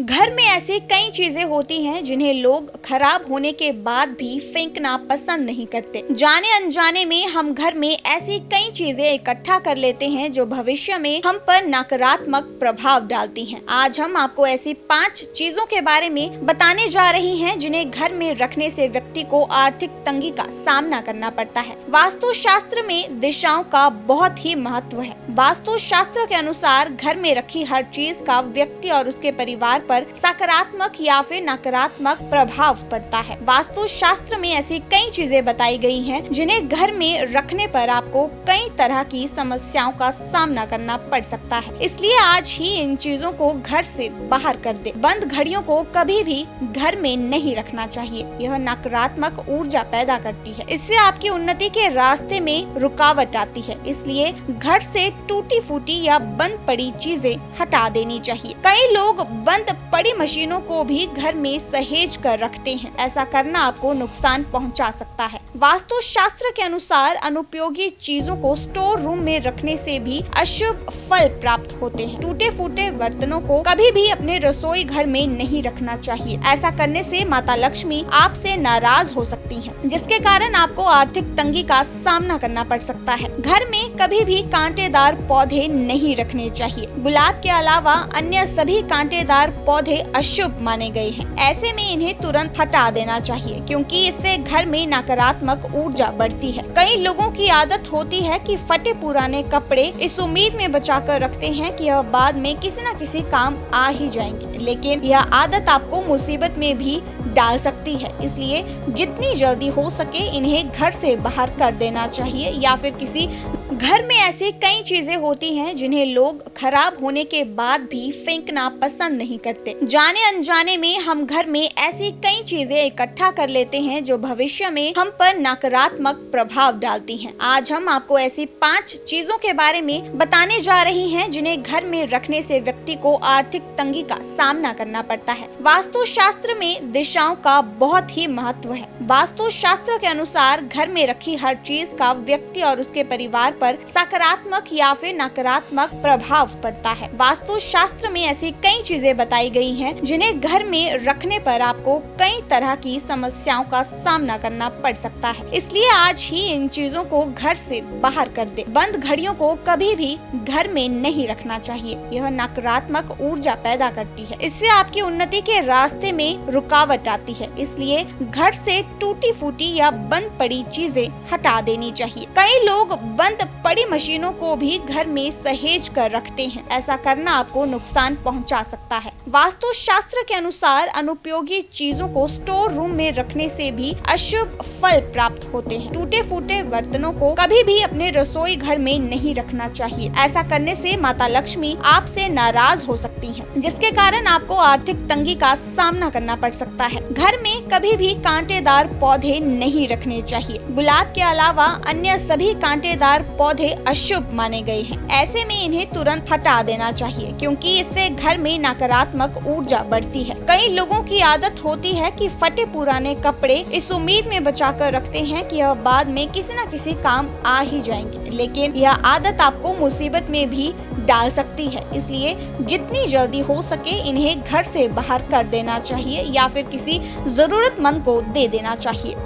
घर में ऐसी कई चीजें होती हैं जिन्हें लोग खराब होने के बाद भी फेंकना पसंद नहीं करते। जाने अनजाने में हम घर में ऐसी कई चीजें इकट्ठा कर लेते हैं जो भविष्य में हम पर नकारात्मक प्रभाव डालती हैं। आज हम आपको ऐसी 5 चीजों के बारे में बताने जा रही हैं जिन्हें घर में रखने से व्यक्ति को आर्थिक तंगी का सामना करना पड़ता है। वास्तु शास्त्र में दिशाओं का बहुत ही महत्व है। वास्तु शास्त्र के अनुसार घर में रखी हर चीज का व्यक्ति और उसके परिवार पर सकारात्मक या फिर नकारात्मक प्रभाव पड़ता है। वास्तु शास्त्र में ऐसी कई चीजें बताई गई हैं जिन्हें घर में रखने पर आपको कई तरह की समस्याओं का सामना करना पड़ सकता है। इसलिए आज ही इन चीजों को घर से बाहर कर दे। बंद घड़ियों को कभी भी घर में नहीं रखना चाहिए। यह नकारात्मक ऊर्जा पैदा करती है। इससे आपकी उन्नति के रास्ते में रुकावट आती है। इसलिए घर से टूटी फूटी या बंद पड़ी चीजें हटा देनी चाहिए। कई लोग बंद पड़ी मशीनों को भी घर में सहेज कर रखते हैं। ऐसा करना आपको नुकसान पहुंचा सकता है। वास्तु शास्त्र के अनुसार अनुपयोगी चीजों को स्टोर रूम में रखने से भी अशुभ फल प्राप्त होते हैं। टूटे फूटे बर्तनों को कभी भी अपने रसोई घर में नहीं रखना चाहिए। ऐसा करने से माता लक्ष्मी आपसे नाराज हो सकती हैं, जिसके कारण आपको आर्थिक तंगी का सामना करना पड़ सकता है। घर में कभी भी कांटेदार पौधे नहीं रखने चाहिए। गुलाब के अलावा अन्य सभी कांटेदार पौधे अशुभ माने गए हैं। ऐसे में इन्हें तुरंत हटा देना चाहिए, क्योंकि इससे घर में नकारात्मक ऊर्जा बढ़ती है। कई लोगों की आदत होती है कि फटे पुराने कपड़े इस उम्मीद में बचा कर रखते हैं कि यह बाद में किसी न किसी काम आ ही जाएंगे, लेकिन यह आदत आपको मुसीबत में भी डाल सकती है। इसलिए जितनी जल्दी हो सके इन्हें घर से बाहर कर देना चाहिए या फिर किसी घर में ऐसी कई चीजें होती हैं जिन्हें लोग खराब होने के बाद भी फेंकना पसंद नहीं करते। जाने अनजाने में हम घर में ऐसी कई चीजें इकट्ठा कर लेते हैं जो भविष्य में हम पर नकारात्मक प्रभाव डालती हैं। आज हम आपको ऐसी 5 चीजों के बारे में बताने जा रही हैं जिन्हें घर में रखने से व्यक्ति को आर्थिक तंगी का सामना करना पड़ता है। वास्तु शास्त्र में दिशाओं का बहुत ही महत्व है। वास्तु शास्त्र के अनुसार घर में रखी हर चीज का व्यक्ति और उसके परिवार पर सकारात्मक या फिर नकारात्मक प्रभाव पड़ता है। वास्तु शास्त्र में ऐसी कई चीजें बताई गई हैं जिन्हें घर में रखने पर आपको कई तरह की समस्याओं का सामना करना पड़ सकता है। इसलिए आज ही इन चीजों को घर से बाहर कर दे। बंद घड़ियों को कभी भी घर में नहीं रखना चाहिए। यह नकारात्मक ऊर्जा पैदा करती है। इससे आपकी उन्नति के रास्ते में रुकावट आती है। इसलिए घर से टूटी फूटी या बंद पड़ी चीजें हटा देनी चाहिए। कई लोग बंद पड़ी मशीनों को भी घर में सहेज कर रखते हैं। ऐसा करना आपको नुकसान पहुंचा सकता है। वास्तु शास्त्र के अनुसार अनुपयोगी चीजों को स्टोर रूम में रखने से भी अशुभ फल प्राप्त होते हैं। टूटे फूटे बर्तनों को कभी भी अपने रसोई घर में नहीं रखना चाहिए। ऐसा करने से माता लक्ष्मी आपसे नाराज हो सकती हैं, जिसके कारण आपको आर्थिक तंगी का सामना करना पड़ सकता है। घर में कभी भी कांटेदार पौधे नहीं रखने चाहिए। गुलाब के अलावा अन्य सभी कांटेदार पौधे अशुभ माने गए हैं। ऐसे में इन्हें तुरंत हटा देना चाहिए, क्योंकि इससे घर में नकारात्मक ऊर्जा बढ़ती है। कई लोगों की आदत होती है कि फटे पुराने कपड़े इस उम्मीद में बचा कर रखते हैं कि यह बाद में किसी न किसी काम आ ही जाएंगे, लेकिन यह आदत आपको मुसीबत में भी डाल सकती है। इसलिए जितनी जल्दी हो सके इन्हें घर से बाहर कर देना चाहिए या फिर किसी जरूरतमंद को दे देना चाहिए।